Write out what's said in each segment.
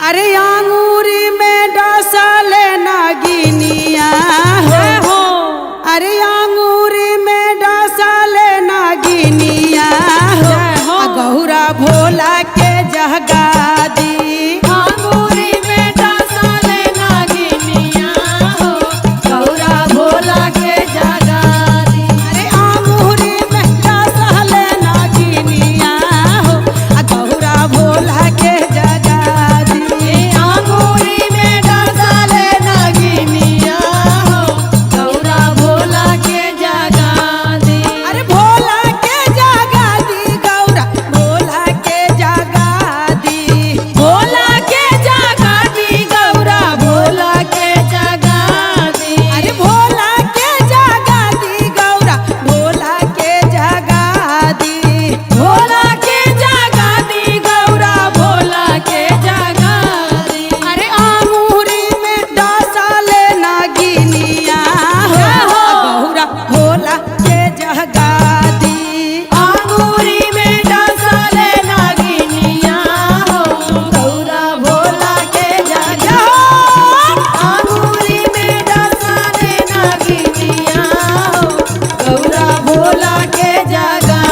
अरे आंगूरी में डसल नागिनिया हो, अरे आंगूरी में डसल नागिनिया हो, गौरा भोला के जगा दी। आंगूरी में डसल नागिनिया हो, गौरा भोला के जगा दी। अरे आंगूरी में डसल नागिनिया हो, गौरा भोला के जगा दी। आंगूरी में डसल नागिनिया हो, गौरा भोला के जगा दी। अरे भोला के जगा दी, गौरा भोला के जगा दी। भोला के जगा दी, गौरा भोला के जगा दी। अरे भोला के जगा दी, गौरा भोला के जगा दी। भोला के जगा दी, गौरा भोला के जगा दी। अरे आंगूरी में डसल नागिनिया हो, गौरा भोला के जगा दी। आंगूरी में डसल नागिनिया हो, गौरा भोला के जगा दी। आंगूरी में डसल नागिनिया हो, गौरा भोला के जगा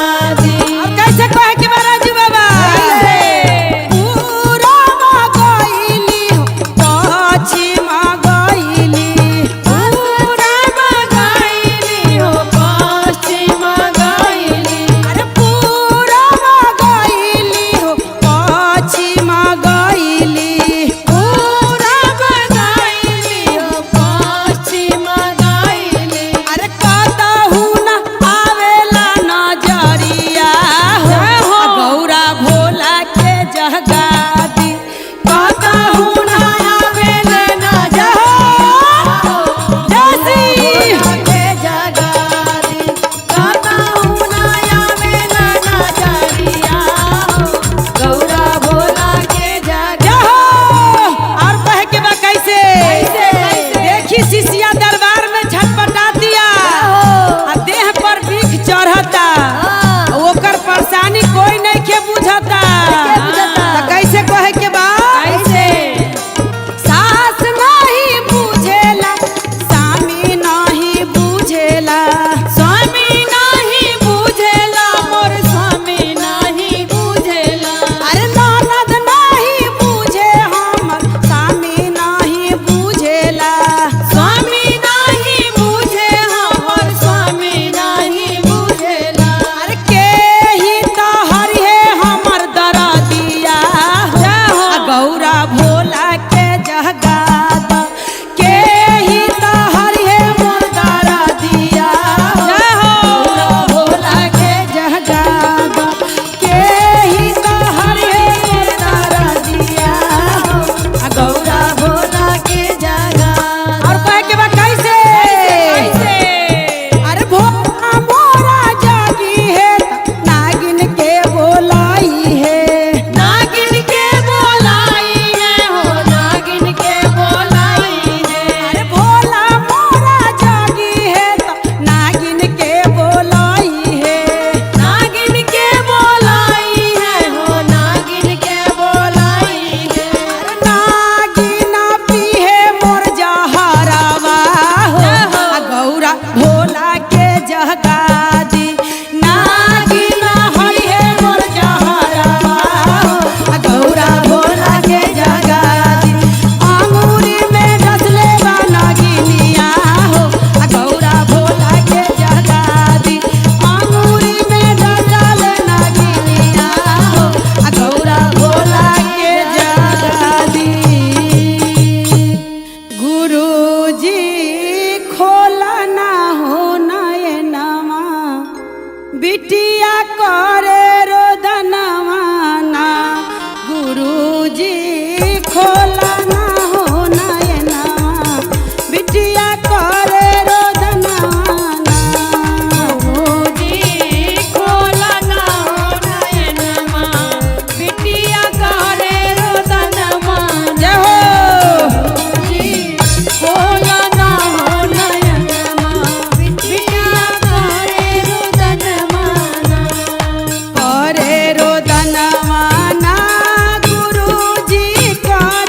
दी। अब कैसे कहे कि महाराज बाबा पूरा गईली हो, पश्चिम गईली। पूरा गईली हो, पश्चिम गईली। अरे पूरा गईली हो, पश्चिम गईली। पूरा गईली हो, पश्चिम गईली। अरे कतहु न आवेला नजरिया हो, गौरा भोला के जगा दी। कतहु न आवेला नजरिया हो, जैसी भोला के जगा दी। कतहु न आवेला नजरिया हो, गौरा भोला के जगा हो। और कहे के बा कैसे कैसे? देखी शिष्या दरबार में झटपटा दिया, आ देह पर भीख चढ़ता, ओकर परेशानी कोई नहीं के बुझता। तो कैसे कहे के बा कैसे? सास नहीं बुझेला, स्वामी नहीं बुझेला। स्वामी नहीं बुझेला, मोर स्वामी नहीं बुझेला। अरे ननद नहीं बुझे, हमर स्वामी नहीं बुझेला। स्वामी नहीं बुझे, हमर स्वामी नहीं बुझेला। अरे के ही तो हरिहे हमर दरदिया हो, गौरा भोला के जगा द। के ही तो हरिहे मोर दरदिया हो, गौरा भोला के जगा द। के ही तो हरिहे मोर दरदिया हो, गौरा भोला के जगा द। और कहे के बा कैसे कैसे? अरे भोला मोरा जागी है, नागिन के बोलाई है। नागिन के बोलाई है हो, नागिन के बोलाई है। अरे भोला मोरा जागी है, नागिन के बोलाई है। नागिन के बोलाई है हो, नागिन के बोलाई है। नागिन पीहे मोर जहरवा हो, गौरा भोला के जगा दी। नागिन हरिहे मोर जहरवा हो, गौरा भोला के जगा दी। आंगूरी में डसले बा नागिनिया हो, गौरा भोला के जगा दी। आंगूरी में डसल नागिनिया हो, गौरा भोला के जगा दी। गुरुजी खोला ना हो नयनमा, बिटिया करे रोदनवा ना। गुरुजी खोला ना हो नयनमा, बिटिया करे रोदनवा ना। गुरुजी खोला ना हो नयनमा, बिटिया करे रोदनमा। जय हो। गुरुजी खोला ना हो नयनमा, बिटिया करे रोदनमा। करे रोदनवा ना, गुरुजी करे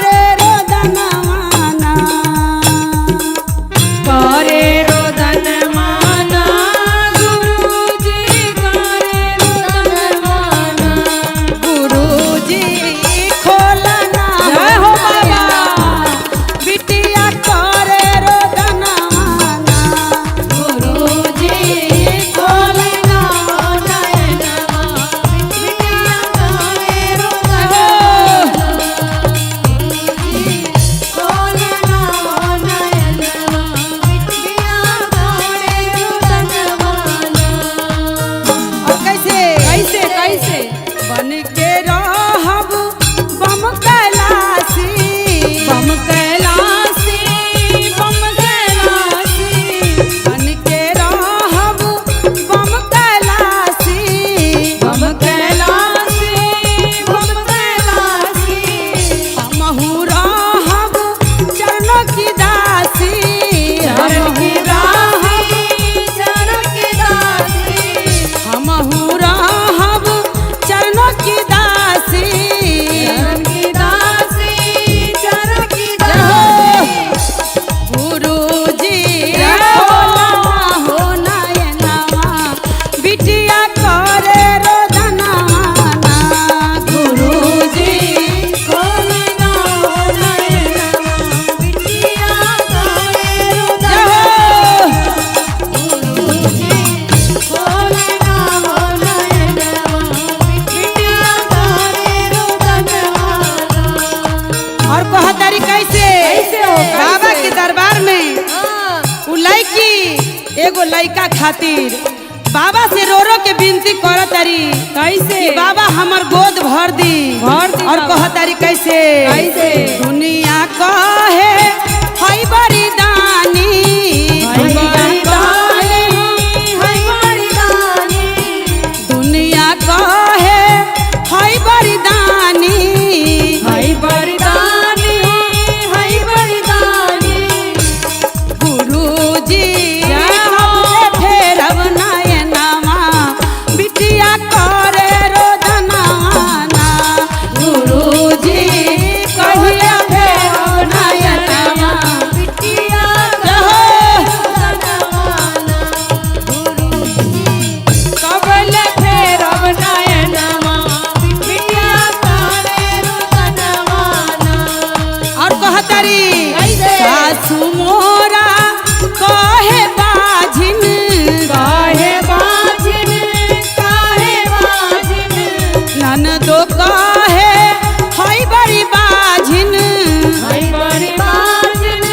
और कहतारी कैसे हो, कैसे? बाबा के दरबार में हाँ, उ लड़की एगो लड़का खातिर बाबा से रो रो के विनती करतारी कैसे? कि बाबा हमर गोद भर दी भर दी और बाबा। कहतारी कैसे कैसे? दुनिया कहे हई बड़ी दानी हई बड़ी दानी, हई बड़ी दानी, दुनिया कहे हई बड़ी दानी हई बड़ी दानी, हई बड़ी दानी। गुरुजी जय हो। हमके फेरब नयनवा बिटिया करे रोदनवाना गुरुजी कहिया फेरब नयनवा बिटिया जय रवाना, कबले फेरब नयनमा, बिटिया तारे रोदनवाना। और कहतारी कैसे? सासु मोरा कहे बाझिन काहे बाजिन, काहे बाजिन, ननदो कहे हई बड़ी बाझिन हई बड़ी बाजिन,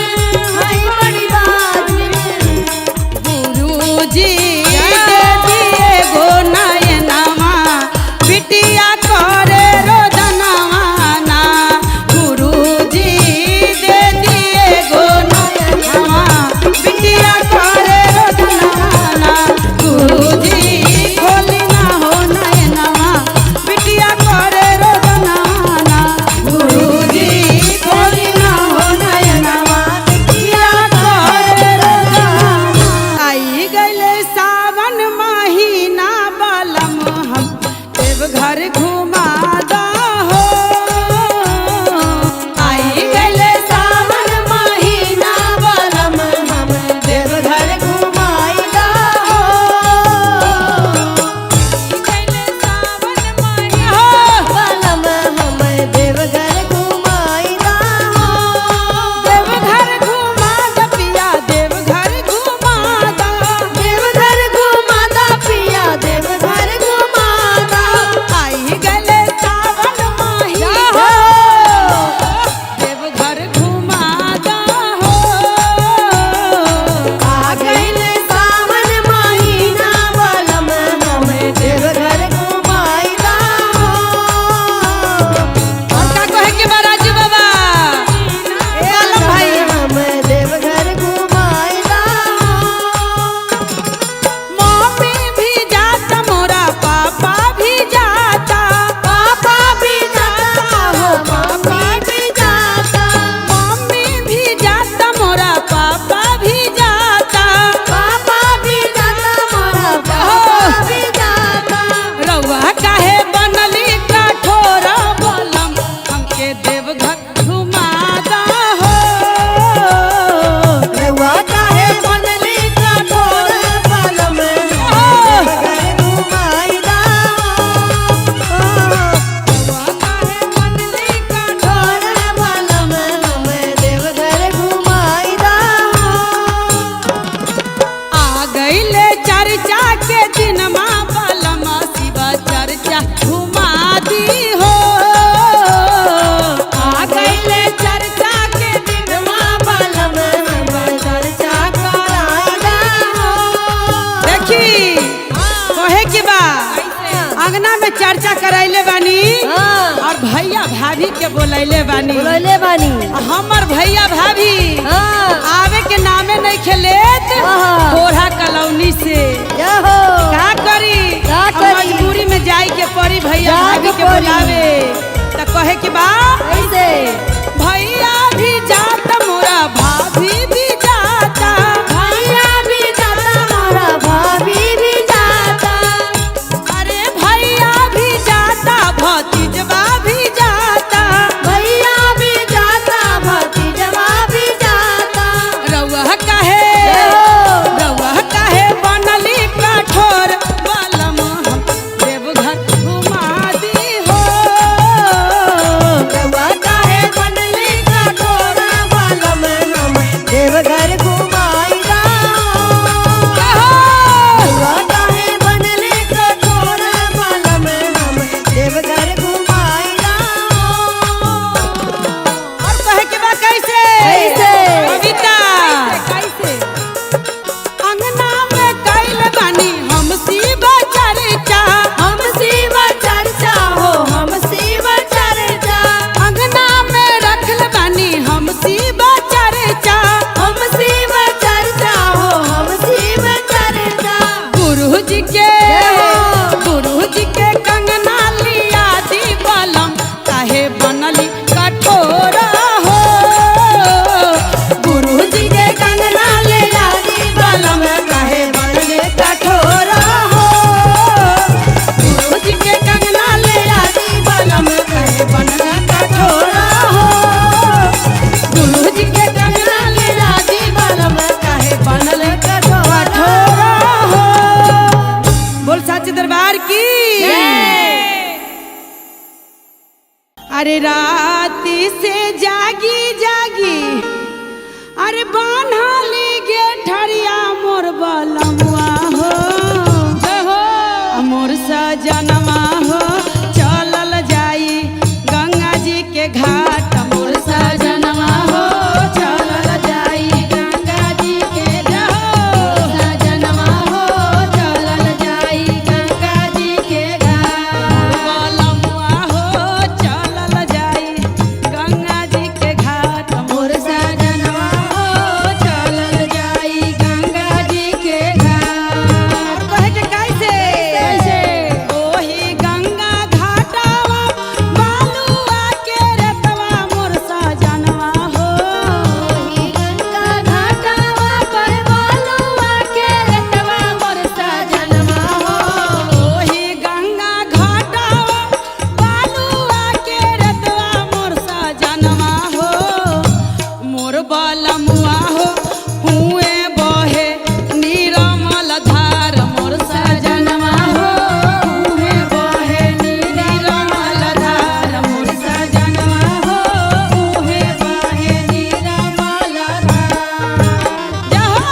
हई बड़ी बाजिन। गुरुजी दे दिए गो नयनवा बिटिया करे रोदनवाना गुरुजी दे दिए गो नयनवा बिटिया करे रोदनवाना गुरुजी खोली ना हो नयनवा बिटिया करे रोदनवाना गुरुजी खोली ना हो नयनवा बिटिया करे रोदनवाना आई गले सावन महीना बलम हम देवघर घुमा दा हो आई गले सावन महीना बलम हम देवघर घुमाइदा हो। बलम हम देवघर घुमाइदा हो। देवघर घुमा दा पिया देवघर घुमा दा देवघर घुमादा पिया, देवघर घुमादा। आई गले सावन महीना देवघर घुमा दा हो आ गइले सावन महीना, बलम हम देवघर घुमाइदा हो। और का कहे के बा राजू बाबा ए आलम भाई हम देवघर घुमाइदा हो। मम्मी भी जाता मोरा पापा भी जाता पापा भी जाता हो, पापा भी जाता, मम्मी भी जाता मोरा पापा भी जाता पापा भी जाता, मोरा पापा भी जाता। रउआ काहे बनली कठोर बलम हमके देवघर घुमा दा हो रउआ काहे बनली कठोर, बलम देवघर घुमाइदा हो। रउआ काहे बनली कठोर बलम हम देवघर घुमाइदा हो। आ गईले चर्चा के दिन माँ बलम शिव चर्चा घुमा दी हो आ गइले चर्चा के दिन माँ बलम हम चर्चा कराइदा हो। देखी कहे की बा अंगना में चर्चा करैले बानी हाँ, और भैया भाभी के बोलैले बानी बोलैले बानी। हमर भैया भाभी हाँ, आवे के नामे नहीं खेलेत हाँ। कोढ़ा कलौनी से यहो, का करी का अब करी? मजबूरी में जाई के पड़ी भैया जाए भाभी के के पड़ी। बुलावे त कहे की बा कैसे? भैया भी जाता मोरा भाभी भी जाता भैया भी जाता, मोरा भाभी भी जाता, अरे भैया भी जाता भतीजवा भी जाता भैया भी जाता, भतीजवा भी जाता। रउआ काहे रउआ काहे बनली कठोर बलम हम देवघर घुमा दी हो रउआ काहे बनली अरे राती से जागी जागी अरे बान्हली गे ठरिया मोर बलमुआ हो मोर सजनमा हो चलल जाई गंगा जी के घाट मोर सजनमा हो चलल जाई गंगा जी के घाट सजनमा हो चलल जाई गंगा जी के घाट बलमुआ हो चलल जाई गंगा जी के घाट मोर सजनमा हो चलल जाई गंगा जी के घाट कहे के कैसे ओही गंगा घाटवा बालुआ के रतवा मोर सजनवा हो ओही गंगा घाटवा पर बालुआ के रतवा मोर सजनवा हो ओही गंगा घाटवा बालुआ के रतवा मोर सजनवा हो मोर बलमुआ हो हुए बहे नीरमल धार मोर सजनवा हो हुए बहे नीरमल धार मोर सजनवा हो हुए बहे नीरमल धार जहो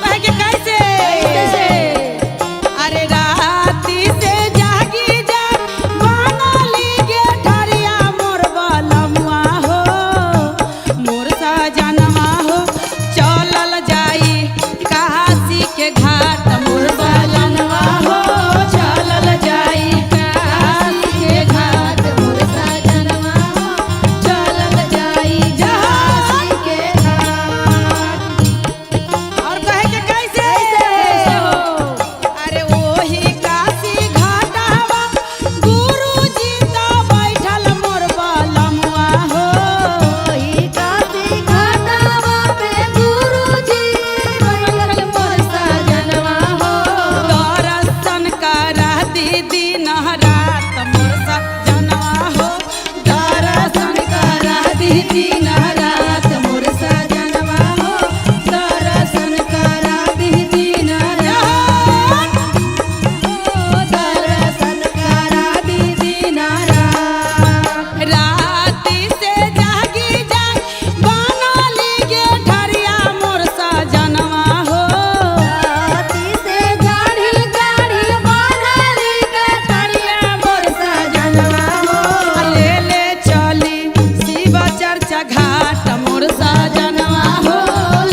कहे के कैसे अरे राती से जागी जा बानली गे ठरिया मोर बलमुआ हो मोर सजनवा हो चलल जाई काशी के घाट मोर बलमुआ हो चलल जाई काशी के घाट मोर सजनवा हो चलल जाई काशी के घाट और कहे के कैसे हो अरे ओही काशी घाटवा गुरुजी तो बैठल मोर बलमुआ हो ओही काशी घाटवा पे गुरुजी बैठल मोर सजनवा हो दर्शन करा दीदी नहरात मोर सजनवा हो दर्शन करा दीदी नहरात मोर सजनवा हो दर्शन करा दीदी नहरात दर्शन करा दीदी नहरात राती से जागी जाग बानली गे ठरिया मोर सजनवा हो राती से गाड़ी गाड़ी बानली गे ठरिया मोर सजनवा हो ले ले चली शिव चर्चा घाट मोर सजनवा हो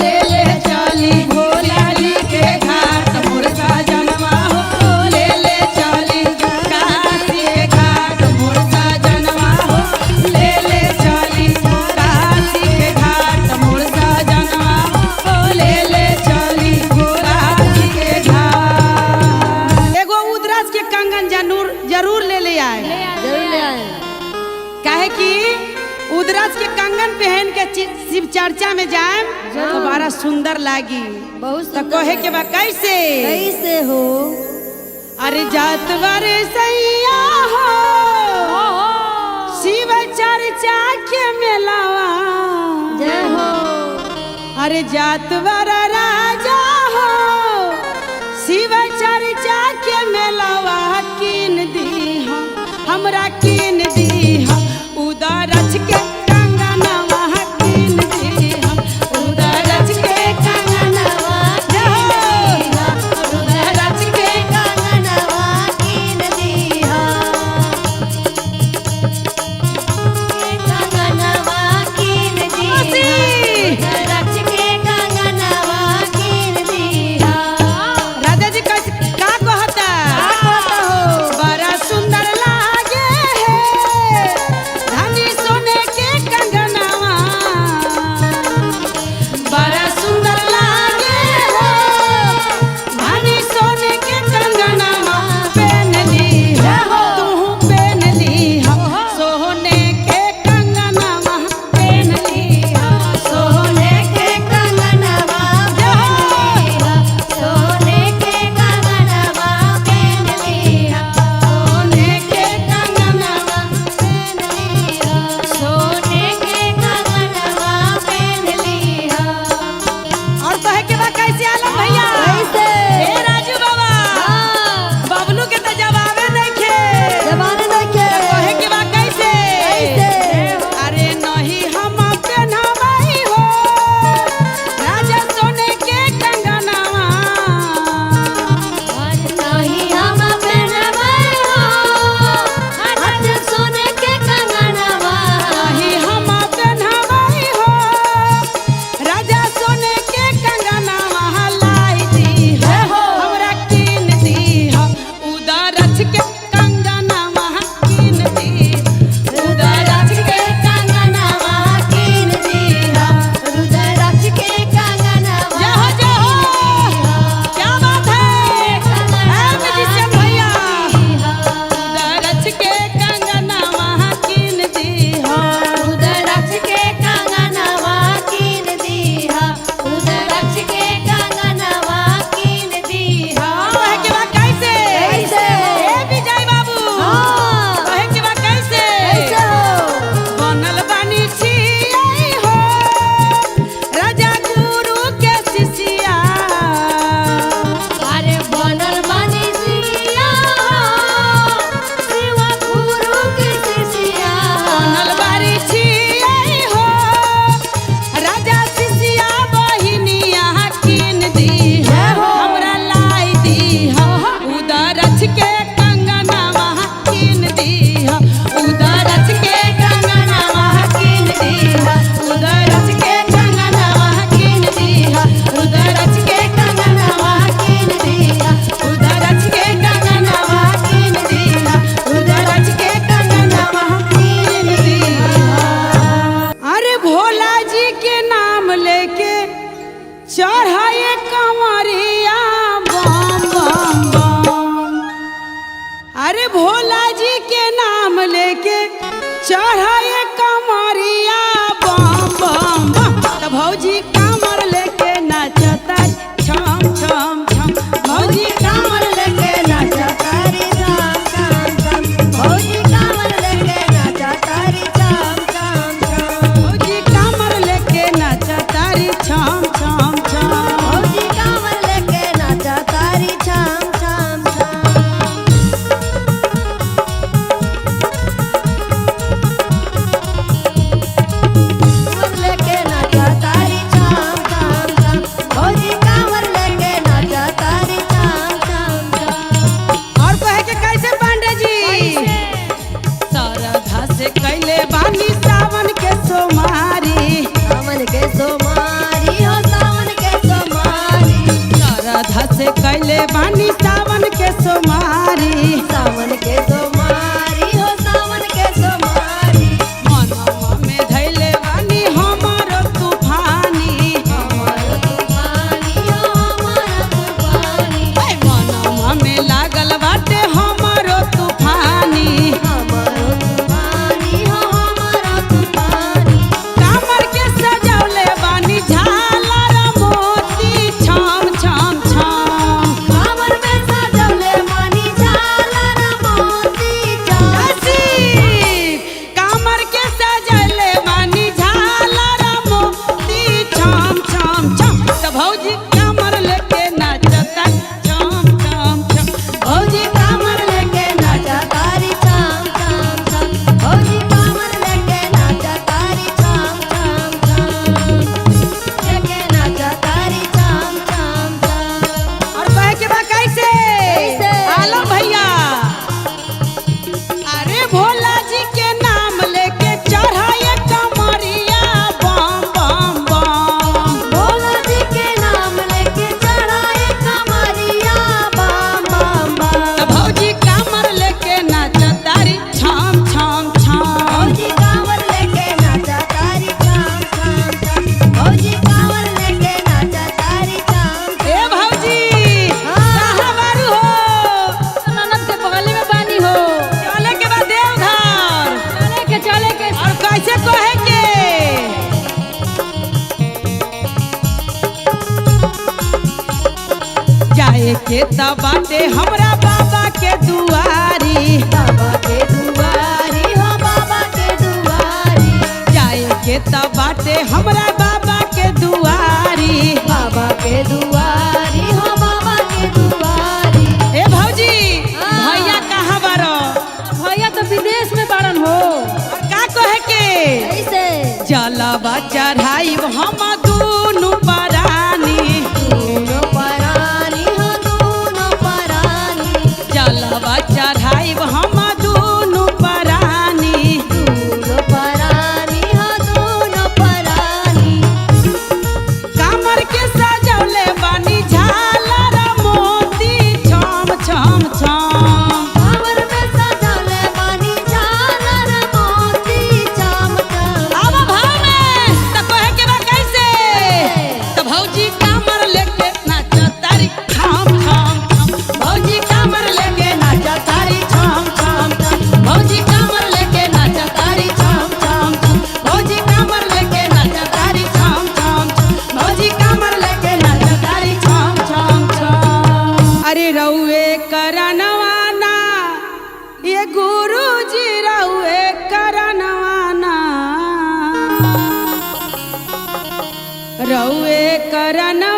ले ले चली भोला जी के घाट मोर सजनवा हो ले ले चली काशी के घाट मोर सजनवा हो ले ले चली काशी के घाट मोर सजनवा हो ले ले चली काशी के घाट एगो उदराज के कंगन जरूर ले आए जरूर ले आए काहे कि उदराज के कंगन पहन के शिव चर्चा में जाए तो बड़ा सुंदर लागी बहुत तो कहे के बा कैसे हो अरे जात बारे सैया हो शिव चर्चा के मेलावा जय हो अरे जात बारा राजा हो शिव चर्चा के मेलावा कीन दी हमरा कीन दी उदरज के कंगनवा कीन दी उदरज के कंगनवा उदरज के कंगनवा कीन दीहा कंगनवा कीन दीहा खुशी रच के कंगनवा चढ़ाए कमरिया बम बम बम त भौजी कामर लेके नाचता छम छम छम भौजी कांवर लेके नाचा तारी राम राम राम भौजी कांवर लेके नाचा तारी राम राम राम भौजी कामर लेके नाचता छम छम छम भौजी कांवर लेके नाचा तारी छम छम छम लेके नाचा तारी छम छम छम भौजी कांवर लेके नाचा तारी छम छम छम और कहे के कैसे पांडे जी सरधा से कैले बानी सावन के सोमारी सावन के सोमारी हो सावन के सोमारी सरधा से कैले बानी सावन के सोमारी सावन के सोमारी हो सावन के सोमारी मनवा में धैले बानी हमारो तूफानी हमारा तूफानी हो हमारा तूफानी ऐ मनवा में लागल बाटे हमारो तूफानी हमारा तूफानी हो हमारा तूफानी कामर के सजौले बानी झालर मोती छम छम छम कांवर में सजौले मानी झालर मोती कामर के सजले बानी झालर मोती छम छम छम त भौजी कामर लेके नाचता छम छम छम भौजी कांवर लेके नाचा तारी छम छम छम भौजी कांवर लेके नाचा तारी छम छम छम लेके नाचा तारी छम छम छम और कहे के बा कैसे कैसे? आलम भैया अरे भोला जी के नाम लेके चढ़ाए कमरिया बम बम बम भोला जी के नाम लेके चढ़ाए कमरिया बम बम बम त भौजी कामर लेके नाचतारी छम छम छम भौजी कांवर लेके नाचा तारी छम छम छम भौजी कांवर लेके नाचा तारी छम ए भौजी हाँ। कहाँ बारू हो ननद के बगल में बानी हो चले के बाद देवघर चले के और कैसे कहे के जाए के त बाटे हमरा बाबा के दुआरी बाबा के दुआरी हो बाबा के दुआरी जाए के त बाटे हमरा बाबा के दुआरी बाबा के दुआरी हो बाबा के दुआरी ए भौजी हाँ। भैया कहाँ बारो भैया तो विदेश में बाड़न हो और का कहे के ऐसे जलवा चढ़ाइब हम दुनु परानी दोनों परानी हो दोनों परानी जलवा चढ़ाइब हम दुनु परानी दोनों परानी हो दोनों परानी कामर के सजौले बानी झालर मोती छम छम छम कांवर में सजौले बानी झालर मोती चमचम आवा भाव में त कहे के बा कैसे त भौजी कामर लेके नाचतारी छम छम छम भौजी कामर लेके नाचतारी छम छम छम भौजी कामर लेके नाचतारी छम छम छम भौजी कामर लेके नाचतारी छम छम छम भौजी कामर लेके नाचतारी छम छम छम अरे रउए करनवाना ये गुरुजी रउए करनवाना रउए करनवाना